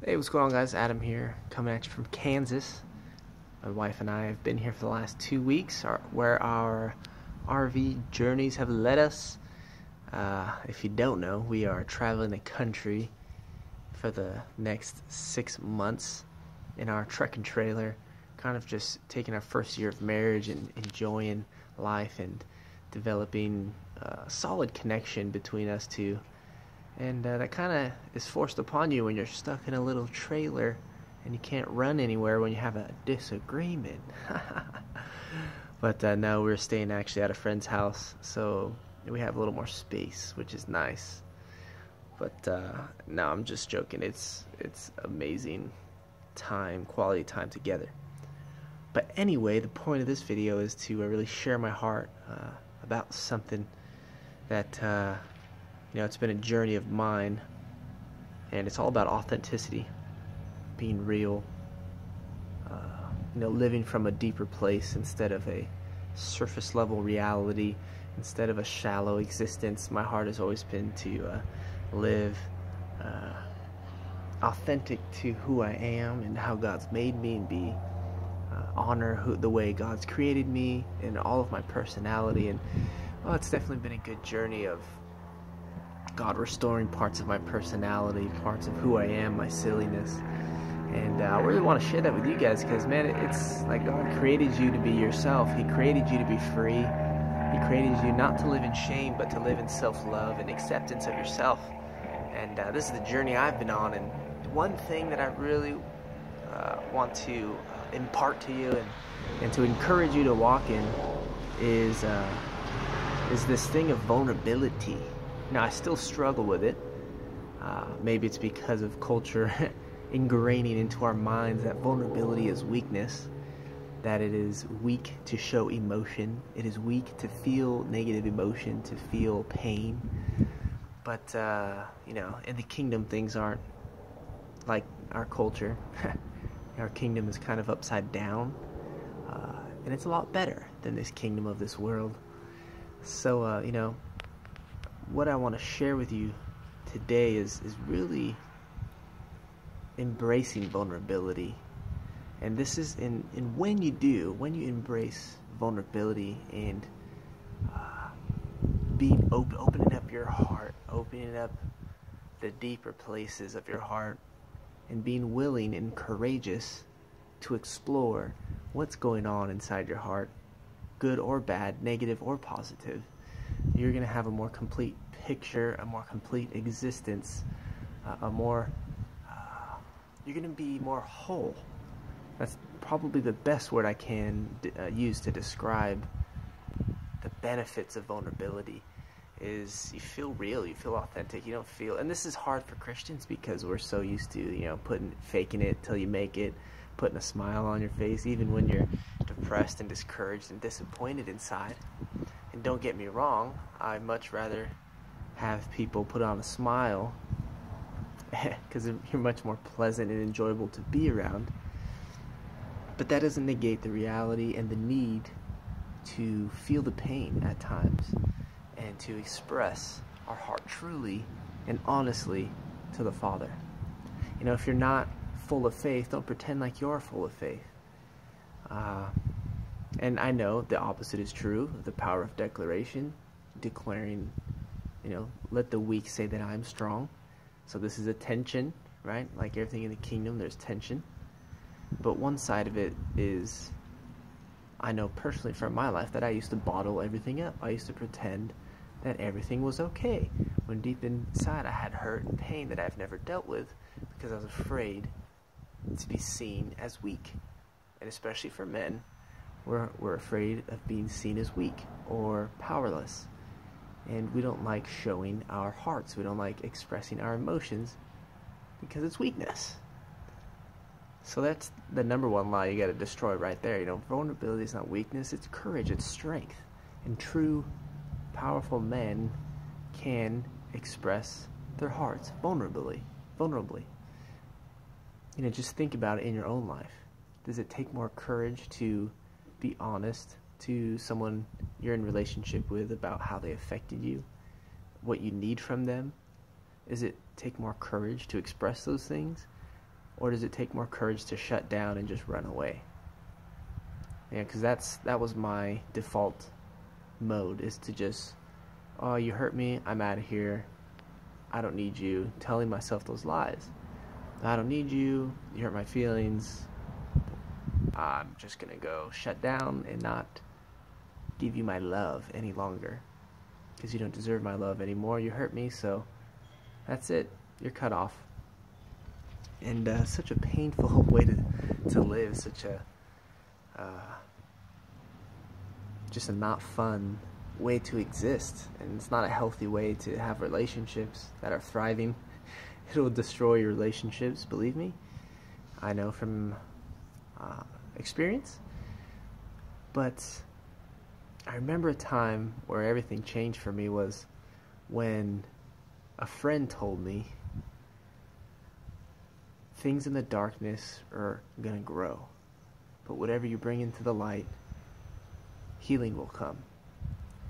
Hey, what's going on, guys? Adam here, coming at you from Kansas. My wife and I have been here for the last 2 weeks, where our RV journeys have led us. If you don't know, we are traveling the country for the next 6 months in our truck and trailer, kind of just taking our first year of marriage and enjoying life and developing a solid connection between us two. And that kind of is forced upon you when you're stuck in a little trailer and you can't run anywhere when you have a disagreement. But no, we're staying actually at a friend's house, so we have a little more space, which is nice. But no, I'm just joking. It's amazing quality time together. But anyway, the point of this video is to really share my heart about something that it's been a journey of mine, and it's all about authenticity, being real, living from a deeper place instead of a surface level reality, instead of a shallow existence. My heart has always been to live authentic to who I am and how God's made me, and honor the way God's created me and all of my personality. And well, it's definitely been a good journey of God restoring parts of my personality, parts of who I am, my silliness. And I really want to share that with you guys, because man, it's like God created you to be yourself. He created you to be free. He created you not to live in shame, but to live in self-love and acceptance of yourself. And this is the journey I've been on. And one thing that I really want to impart to you and to encourage you to walk in is this thing of vulnerability. Now, I still struggle with it. Maybe it's because of culture ingraining into our minds that vulnerability is weakness, that it is weak to show emotion, it is weak to feel negative emotion, to feel pain. But, in the kingdom, things aren't like our culture. Our kingdom is kind of upside down, and it's a lot better than this kingdom of this world. So, what I want to share with you today is really embracing vulnerability. And this is when you embrace vulnerability and opening up your heart, opening up the deeper places of your heart, and being willing and courageous to explore what's going on inside your heart, good or bad, negative or positive. You're going to have a more complete picture, a more complete existence, you're going to be more whole. That's probably the best word I can use to describe the benefits of vulnerability. Is you feel real, you feel authentic, you don't feel, and this is hard for Christians because we're so used to, faking it till you make it, putting a smile on your face, even when you're depressed and discouraged and disappointed inside. And don't get me wrong, I'd much rather have people put on a smile because you're much more pleasant and enjoyable to be around. But that doesn't negate the reality and the need to feel the pain at times and to express our heart truly and honestly to the Father. If you're not full of faith, don't pretend like you're full of faith. And I know the opposite is true, the power of declaration, declaring, let the weak say that I'm strong. So this is a tension, right? Like everything in the kingdom, there's tension. But one side of it is, I know personally from my life that I used to bottle everything up. I used to pretend that everything was okay, when deep inside I had hurt and pain that I've never dealt with because I was afraid to be seen as weak. And especially for men, we're afraid of being seen as weak or powerless. And we don't like showing our hearts. We don't like expressing our emotions because it's weakness. So that's the number one lie you got to destroy right there. Vulnerability is not weakness, it's courage, it's strength. And true, powerful men can express their hearts vulnerably. Just think about it in your own life. Does it take more courage to be honest to someone you're in relationship with about how they affected you, what you need from them? Does it take more courage to express those things? Or does it take more courage to shut down and just run away? Yeah, because that was my default mode, is to just, oh, you hurt me, I'm out of here, I don't need you, telling myself those lies. I don't need you, you hurt my feelings, I'm just gonna go shut down and not give you my love any longer, because you don't deserve my love anymore, you hurt me, so that's it, you're cut off. And such a painful way to live, such a just a not fun way to exist, and it's not a healthy way to have relationships that are thriving. It will destroy your relationships, believe me. I know from experience. But I remember a time where everything changed for me was when a friend told me things in the darkness are gonna grow, but whatever you bring into the light, healing will come.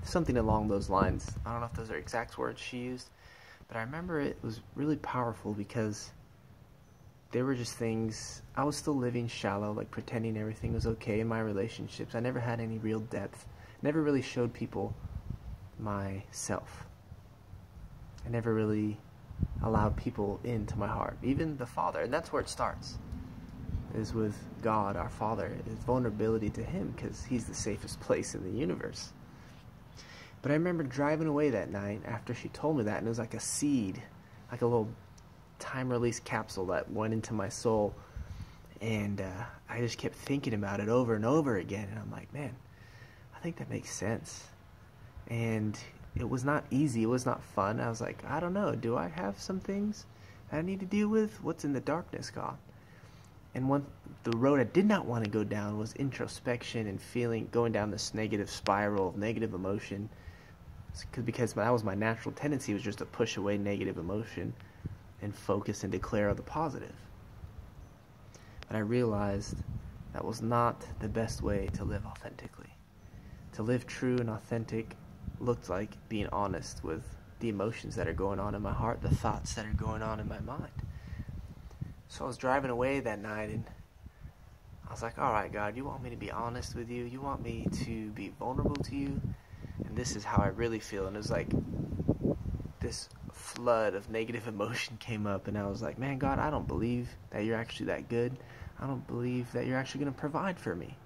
Something along those lines. I don't know if those are exact words she used, but I remember it was really powerful because they were just things. I was still living shallow, like pretending everything was okay in my relationships. I never had any real depth. Never really showed people myself. I never really allowed people into my heart, even the Father. And that's where it starts, is with God, our Father, is vulnerability to Him, because He's the safest place in the universe. But I remember driving away that night after she told me that, and it was like a seed, like a little time-release capsule that went into my soul, and I just kept thinking about it over and over again, and I'm like, man, I think that makes sense. And it was not easy, it was not fun. I was like, I don't know, do I have some things that I need to deal with? What's in the darkness, God? And the road I did not want to go down was introspection and going down this negative spiral of negative emotion, because that was my natural tendency, was just to push away negative emotion and focus and declare on the positive. But I realized that was not the best way to live authentically. To live true and authentic looked like being honest with the emotions that are going on in my heart, the thoughts that are going on in my mind. So I was driving away that night, and I was like, all right, God, you want me to be honest with you? You want me to be vulnerable to you? And this is how I really feel. And it was like this flood of negative emotion came up, and I was like, man, God, I don't believe that you're actually that good. I don't believe that you're actually going to provide for me.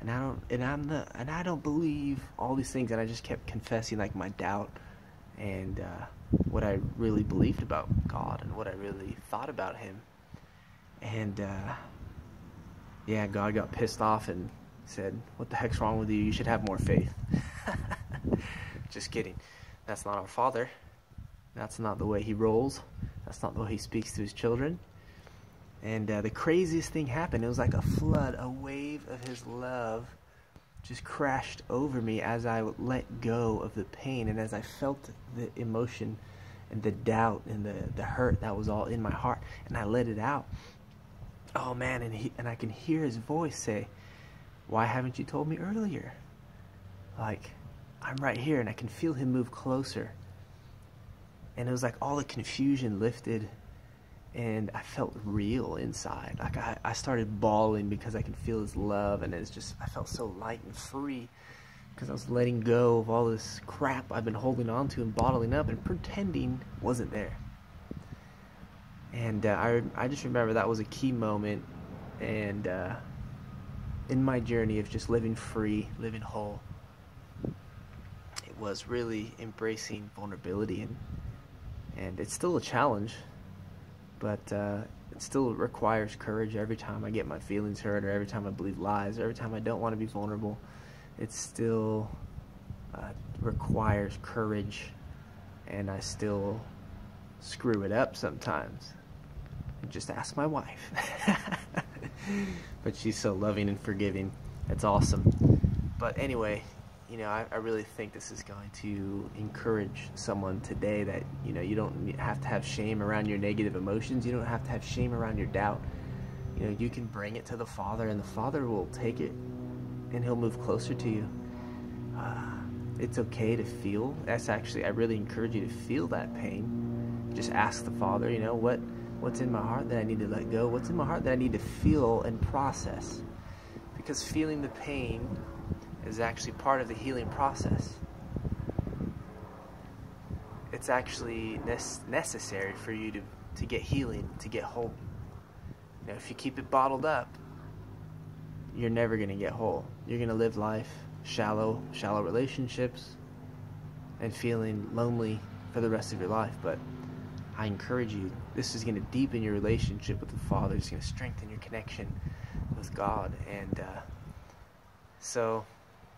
And I don't believe all these things. And I just kept confessing like my doubt and what I really believed about God and what I really thought about Him. And yeah, God got pissed off and said, what the heck's wrong with you? You should have more faith. Just kidding. That's not our Father. That's not the way He rolls. That's not the way He speaks to His children. And the craziest thing happened. It was like a flood, a wave of His love just crashed over me as I let go of the pain, and as I felt the emotion and the doubt and the hurt that was all in my heart, and I let it out. Oh man, and I can hear His voice say, why haven't you told me earlier? Like, I'm right here, and I can feel Him move closer. And it was like all the confusion lifted, and I felt real inside. Like I started bawling because I could feel His love, and I felt so light and free because I was letting go of all this crap I've been holding on to and bottling up and pretending wasn't there. And I just remember that was a key moment, and in my journey of just living free, living whole, it was really embracing vulnerability, and it's still a challenge, but it still requires courage. Every time I get my feelings hurt, or every time I believe lies, or every time I don't want to be vulnerable, it still requires courage, and I still screw it up sometimes. Just ask my wife. But she's so loving and forgiving. It's awesome. But anyway, I really think this is going to encourage someone today that, you don't have to have shame around your negative emotions. You don't have to have shame around your doubt. You can bring it to the Father, and the Father will take it, and He'll move closer to you. It's okay to feel. I really encourage you to feel that pain. Just ask the Father, What's in my heart that I need to let go? What's in my heart that I need to feel and process? Because feeling the pain is actually part of the healing process. It's actually necessary for you to get healing, to get whole. Now, if you keep it bottled up, you're never going to get whole. You're going to live life shallow relationships and feeling lonely for the rest of your life. But I encourage you, this is going to deepen your relationship with the Father. It's going to strengthen your connection with God. And so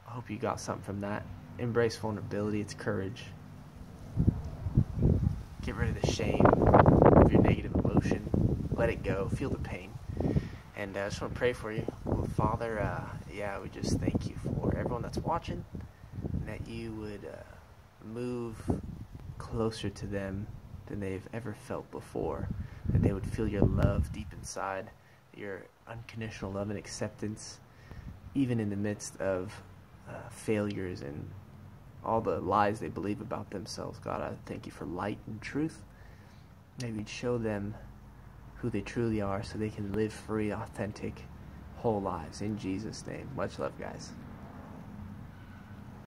I hope you got something from that. Embrace vulnerability. It's courage. Get rid of the shame of your negative emotion. Let it go. Feel the pain. And I just want to pray for you. Well, Father, we just thank you for everyone that's watching, and that you would move closer to them than they've ever felt before, that they would feel your love deep inside, your unconditional love and acceptance, even in the midst of failures and all the lies they believe about themselves. God, I thank you for light and truth. Maybe you'd show them who they truly are so they can live free, authentic, whole lives. In Jesus' name. Much love, guys.